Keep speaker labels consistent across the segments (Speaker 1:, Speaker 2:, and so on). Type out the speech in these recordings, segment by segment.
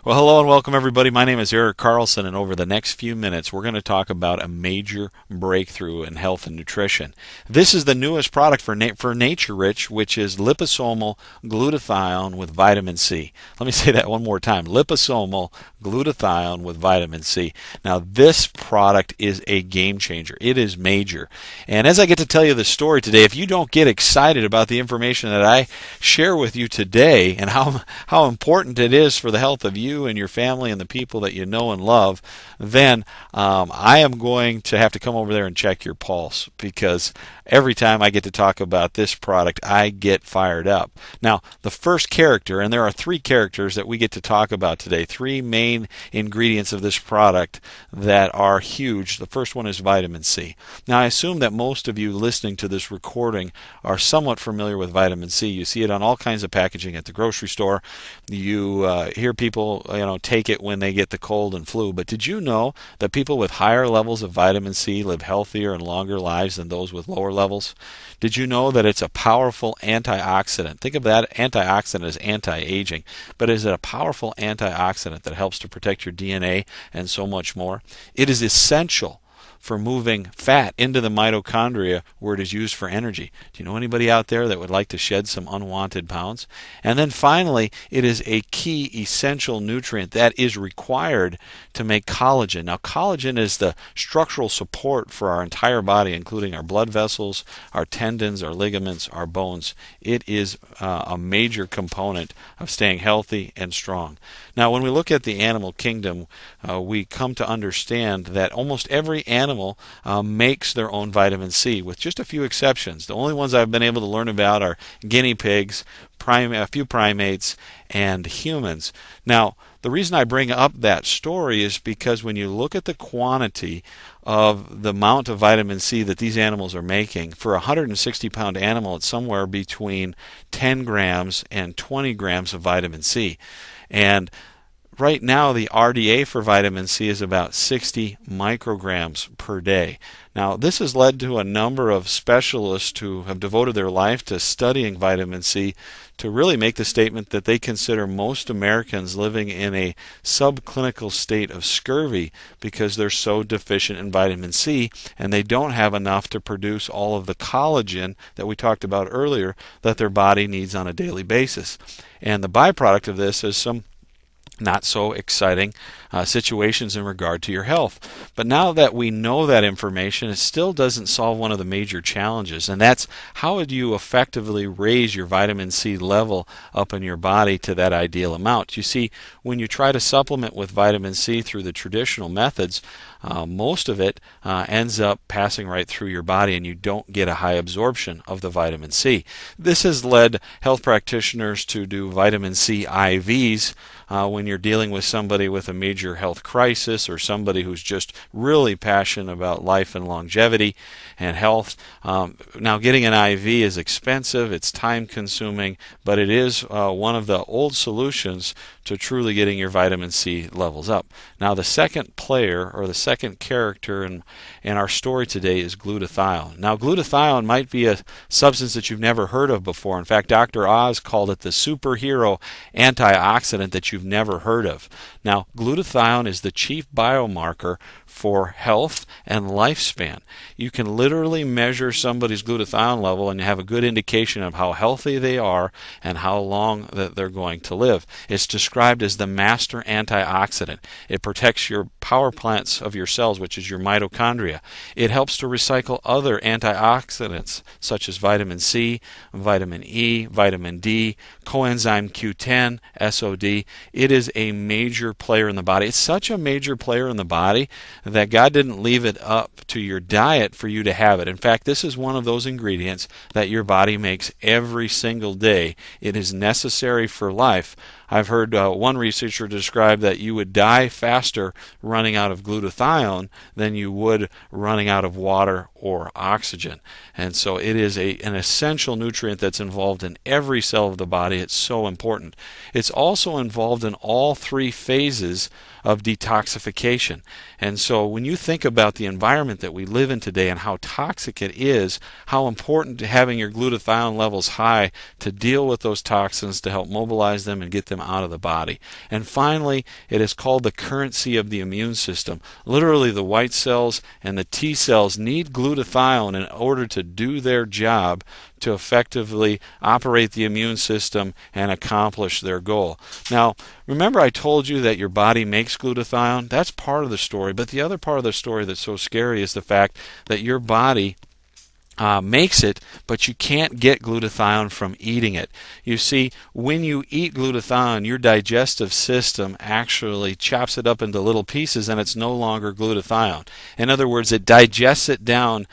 Speaker 1: Well, hello and welcome, everybody. My name is Eric Carlson, and over the next few minutes, we're going to talk about a major breakthrough in health and nutrition. This is the newest product for Nature Rich, which is liposomal glutathione with vitamin C. Let me say that one more time: liposomal glutathione with vitamin C. Now, this product is a game changer. It is major. And as I get to tell you the story today, if you don't get excited about the information that I share with you today and how important it is for the health of you and your family and the people that you know and love, then I am going to have to come over there and check your pulse, because every time I get to talk about this product, I get fired up. Now, the first character, and there are three characters that we get to talk about today, three main ingredients of this product that are huge. The first one is vitamin C. Now, I assume that most of you listening to this recording are somewhat familiar with vitamin C. You see it on all kinds of packaging at the grocery store. You hear people, take it when they get the cold and flu. But did you know that people with higher levels of vitamin C live healthier and longer lives than those with lower levels? Did you know that it's a powerful antioxidant? Think of that antioxidant as anti-aging, but is it a powerful antioxidant that helps to protect your DNA and so much more? It is essential for moving fat into the mitochondria where it is used for energy. Do you know anybody out there that would like to shed some unwanted pounds? And then finally, it is a key essential nutrient that is required to make collagen. Now, collagen is the structural support for our entire body, including our blood vessels, our tendons, our ligaments, our bones. It is a major component of staying healthy and strong. Now, when we look at the animal kingdom, we come to understand that almost every animal makes their own vitamin C, with just a few exceptions. The only ones I've been able to learn about are guinea pigs, a few primates, and humans. Now, the reason I bring up that story is because when you look at the quantity of the amount of vitamin C that these animals are making, for a 160-pound animal, it's somewhere between 10 grams and 20 grams of vitamin C. And right now, the RDA for vitamin C is about 60 micrograms per day. Now, this has led to a number of specialists who have devoted their life to studying vitamin C to really make the statement that they consider most Americans living in a subclinical state of scurvy because they're so deficient in vitamin C, and they don't have enough to produce all of the collagen that we talked about earlier that their body needs on a daily basis. And the byproduct of this is some not so exciting situations in regard to your health. But now that we know that information, it still doesn't solve one of the major challenges, and that's how do you effectively raise your vitamin C level up in your body to that ideal amount. You see, when you try to supplement with vitamin C through the traditional methods, most of it ends up passing right through your body, and you don't get a high absorption of the vitamin C. This has led health practitioners to do vitamin C IVs when you're dealing with somebody with a major health crisis or somebody who's just really passionate about life and longevity and health. Now, getting an IV is expensive, it's time consuming, but it is one of the old solutions to truly getting your vitamin C levels up. Now, the second player, or the second character in our story today, is glutathione. Now, glutathione might be a substance that you've never heard of before. In fact, Dr. Oz called it the superhero antioxidant that you've never heard of. Now, glutathione is the chief biomarker for health and lifespan. You can literally measure somebody's glutathione level and have a good indication of how healthy they are and how long that they're going to live. It's described as the master antioxidant. It protects your power plants of your cells, which is your mitochondria. It helps to recycle other antioxidants such as vitamin C, vitamin E, vitamin D, coenzyme Q10, SOD. It is a major player in the body. It's such a major player in the body that God didn't leave it up to your diet for you to have it. In fact, this is one of those ingredients that your body makes every single day. It is necessary for life. I've heard one researcher describe that you would die faster running out of glutathione than you would running out of water or oxygen. And so it is an essential nutrient that's involved in every cell of the body. It's so important. It's also involved in all three phases of detoxification. And so when you think about the environment that we live in today and how toxic it is, how important having your glutathione levels high to deal with those toxins, to help mobilize them and get them out of the body. And finally, it is called the currency of the immune system. Literally, the white cells and the T cells need glutathione in order to do their job to effectively operate the immune system and accomplish their goal. Now, remember I told you that your body makes glutathione? That's part of the story, but the other part of the story that's so scary is the fact that your body makes it, but you can't get glutathione from eating it. You see, when you eat glutathione, your digestive system actually chops it up into little pieces and it's no longer glutathione. In other words, it digests it down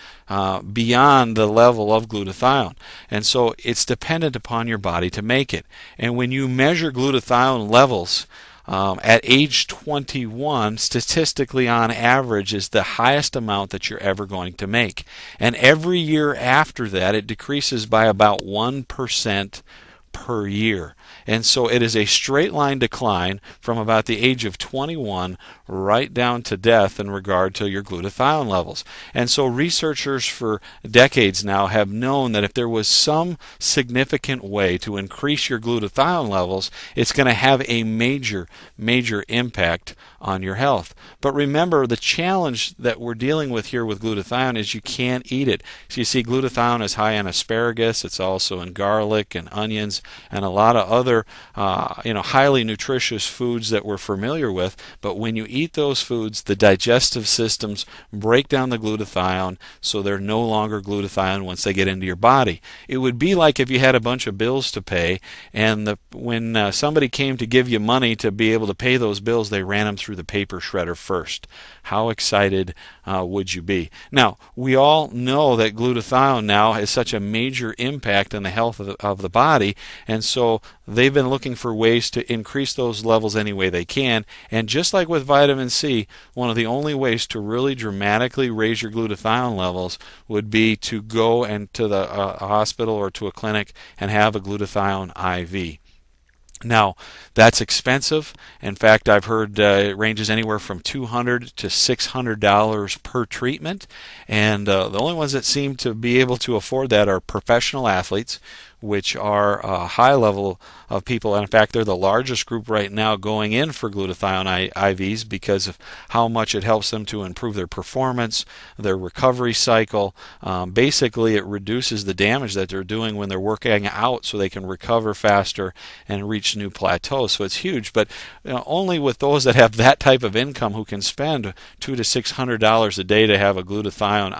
Speaker 1: beyond the level of glutathione. And so it's dependent upon your body to make it. And when you measure glutathione levels, at age 21, statistically on average, is the highest amount that you're ever going to make. And every year after that, it decreases by about 1% per year. And so it is a straight line decline from about the age of 21 right down to death in regard to your glutathione levels. And so researchers for decades now have known that if there was some significant way to increase your glutathione levels, it's going to have a major impact on your health. But remember, the challenge that we're dealing with here with glutathione is you can't eat it. So you see, glutathione is high in asparagus. It's also in garlic and onions and a lot of other highly nutritious foods that we're familiar with. But when you eat those foods, the digestive systems break down the glutathione, so they're no longer glutathione once they get into your body. It would be like if you had a bunch of bills to pay, and when somebody came to give you money to be able to pay those bills, they ran them through the paper shredder first. How excited would you be? Now, we all know that glutathione now has such a major impact on the health of the body, and so they've been looking for ways to increase those levels any way they can. And just like with vitamin C, one of the only ways to really dramatically raise your glutathione levels would be to go to the hospital or to a clinic and have a glutathione IV. Now, that's expensive. In fact, I've heard it ranges anywhere from $200 to $600 per treatment, and the only ones that seem to be able to afford that are professional athletes, which are a high level of people, and in fact they're the largest group right now going in for glutathione IVs because of how much it helps them to improve their performance, their recovery cycle. Basically, it reduces the damage that they're doing when they're working out so they can recover faster and reach new plateaus. So it's huge, but only with those that have that type of income who can spend $200 to $600 a day to have a glutathione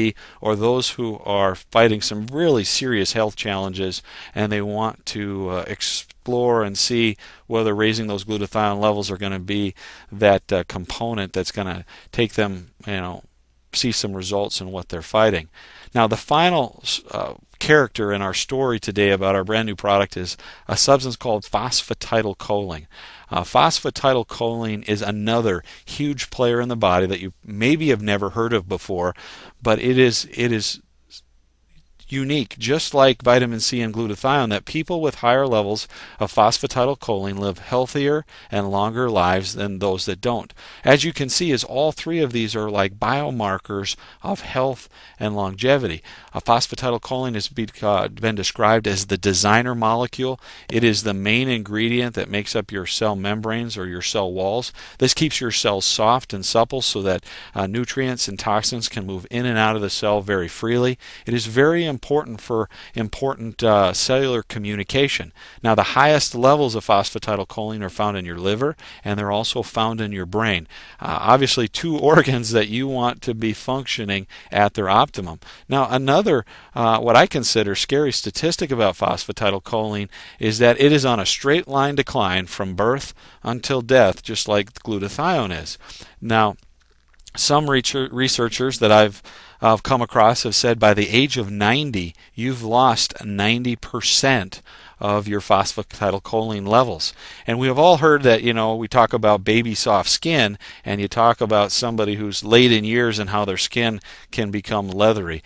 Speaker 1: IV, or those who are fighting some really serious health challenges and they want to explore and see whether raising those glutathione levels are going to be that component that's going to take them, see some results in what they're fighting. Now, the final character in our story today about our brand new product is a substance called phosphatidylcholine. Phosphatidylcholine is another huge player in the body that you maybe have never heard of before, but it is unique, just like vitamin C and glutathione, that people with higher levels of phosphatidylcholine live healthier and longer lives than those that don't. As you can see, is all three of these are like biomarkers of health and longevity. Phosphatidylcholine has been described as the designer molecule. It is the main ingredient that makes up your cell membranes or your cell walls. This keeps your cells soft and supple so that nutrients and toxins can move in and out of the cell very freely. It is very important for cellular communication. Now, the highest levels of phosphatidylcholine are found in your liver, and they're also found in your brain. Obviously, two organs that you want to be functioning at their optimum. Now, another what I consider scary statistic about phosphatidylcholine is that it is on a straight line decline from birth until death, just like glutathione is. Now, some researchers that I've come across have said by the age of 90, you've lost 90% of your phosphatidylcholine levels. And we have all heard that, we talk about baby soft skin, and you talk about somebody who's late in years and how their skin can become leathery.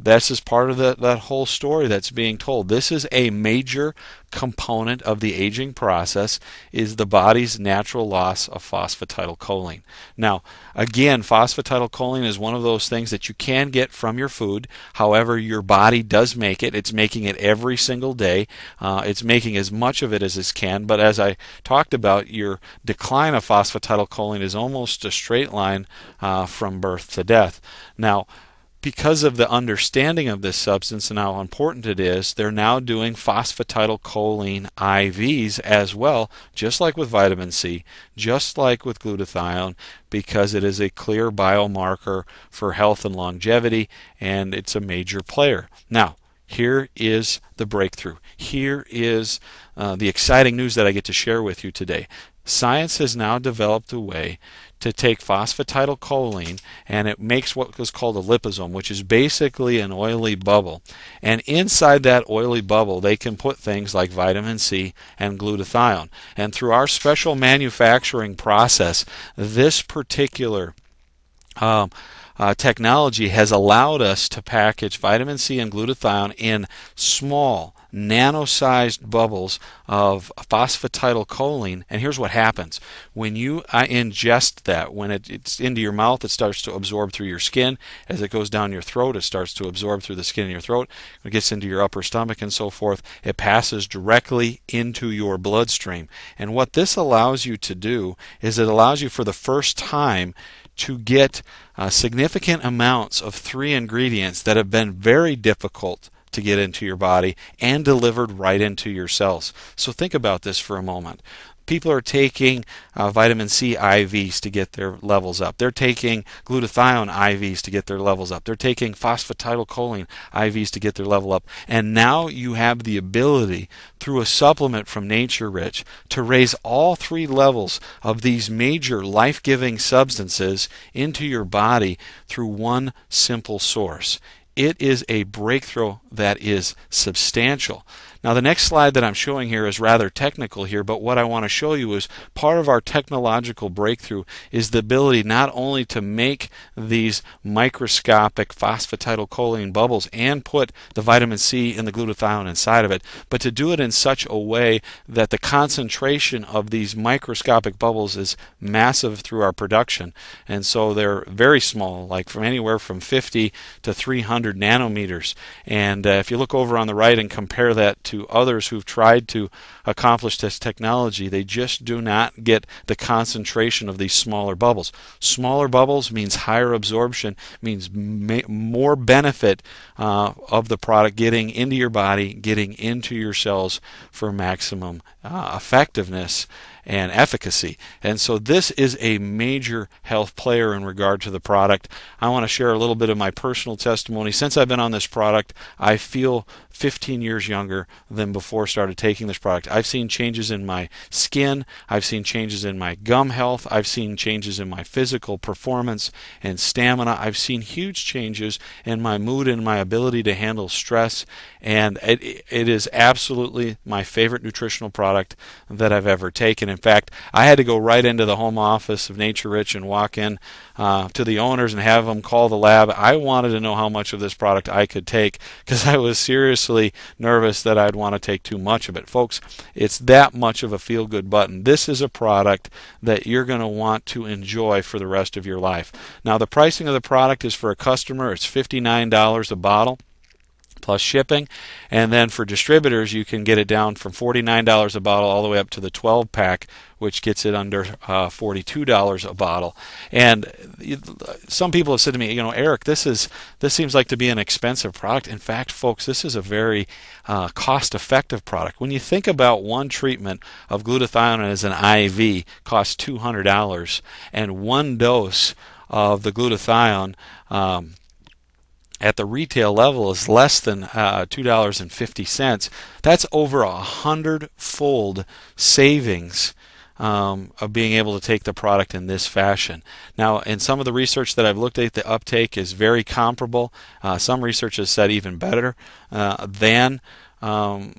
Speaker 1: This is part of that whole story that's being told. This is a major component of the aging process is the body's natural loss of phosphatidylcholine. Now, again, phosphatidylcholine is one of those things that you can get from your food. However, your body does make it. It's making it every single day. It's making as much of it as it can. But as I talked about, your decline of phosphatidylcholine is almost a straight line from birth to death. Now, because of the understanding of this substance and how important it is, they're now doing phosphatidylcholine IVs as well, just like with vitamin C, just like with glutathione, because it is a clear biomarker for health and longevity, and it's a major player. Now, here is the breakthrough. Here is the exciting news that I get to share with you today. Science has now developed a way to take phosphatidylcholine, and it makes what is called a liposome, which is basically an oily bubble. And inside that oily bubble, they can put things like vitamin C and glutathione. And through our special manufacturing process, this particular technology has allowed us to package vitamin C and glutathione in small, nano-sized bubbles of phosphatidylcholine. And here's what happens. When you ingest that, when it's into your mouth, it starts to absorb through your skin. As it goes down your throat, it starts to absorb through the skin in your throat. When it gets into your upper stomach and so forth, it passes directly into your bloodstream. And what this allows you to do is it allows you for the first time to get significant amounts of three ingredients that have been very difficult to get into your body and delivered right into your cells. So think about this for a moment. People are taking vitamin C IVs to get their levels up. They're taking glutathione IVs to get their levels up. They're taking phosphatidylcholine IVs to get their level up. And now you have the ability, through a supplement from Nature Rich, to raise all three levels of these major life-giving substances into your body through one simple source. It is a breakthrough that is substantial. Now, the next slide that I'm showing here is rather technical here, but what I want to show you is part of our technological breakthrough is the ability not only to make these microscopic phosphatidylcholine bubbles and put the vitamin C and the glutathione inside of it, but to do it in such a way that the concentration of these microscopic bubbles is massive through our production. And so they're very small, like from anywhere from 50 to 300 nanometers. And if you look over on the right and compare that to others who've tried to accomplish this technology, they just do not get the concentration of these smaller bubbles. Smaller bubbles means higher absorption, means more benefit of the product getting into your body, getting into your cells for maximum effectiveness and efficacy. And so this is a major health player in regard to the product. I want to share a little bit of my personal testimony. Since I've been on this product, I feel 15 years younger than before I started taking this product. I've seen changes in my skin. I've seen changes in my gum health. I've seen changes in my physical performance and stamina. I've seen huge changes in my mood and my ability to handle stress. And it is absolutely my favorite nutritional product that I've ever taken. In fact, I had to go right into the home office of Nature Rich and walk in to the owners and have them call the lab. I wanted to know how much of this product I could take because I was seriously nervous that I'd want to take too much of it. Folks, it's that much of a feel-good button. This is a product that you're going to want to enjoy for the rest of your life. Now, the pricing of the product is for a customer, it's $59 a bottle plus shipping, and then for distributors you can get it down from $49 a bottle all the way up to the 12-pack, which gets it under $42 a bottle. And some people have said to me, Eric, this seems like to be an expensive product. In fact, folks, this is a very cost-effective product. When you think about one treatment of glutathione as an IV costs $200, and one dose of the glutathione at the retail level is less than $2.50. That's over 100-fold savings of being able to take the product in this fashion. Now, in some of the research that I've looked at, the uptake is very comparable. Some research has said even better than than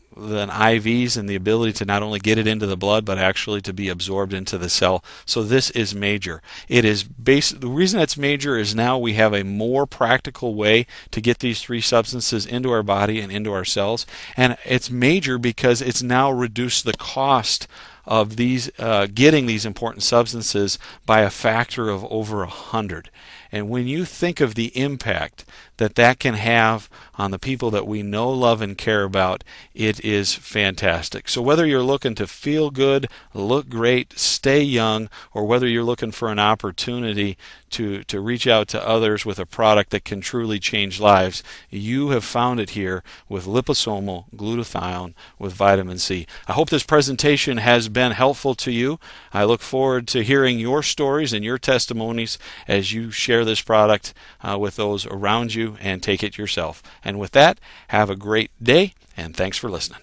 Speaker 1: IVs and the ability to not only get it into the blood but actually to be absorbed into the cell. So this is major. It is the reason it's major is now we have a more practical way to get these three substances into our body and into our cells, and it's major because it's now reduced the cost of these getting these important substances by a factor of over 100. And when you think of the impact that that can have on the people that we know, love, and care about, it is fantastic. So whether you're looking to feel good, look great, stay young, or whether you're looking for an opportunity to reach out to others with a product that can truly change lives, you have found it here with Liposomal Glutathione with vitamin C. I hope this presentation has been helpful to you. I look forward to hearing your stories and your testimonies as you share this product with those around you and take it yourself. And with that, have a great day, and thanks for listening.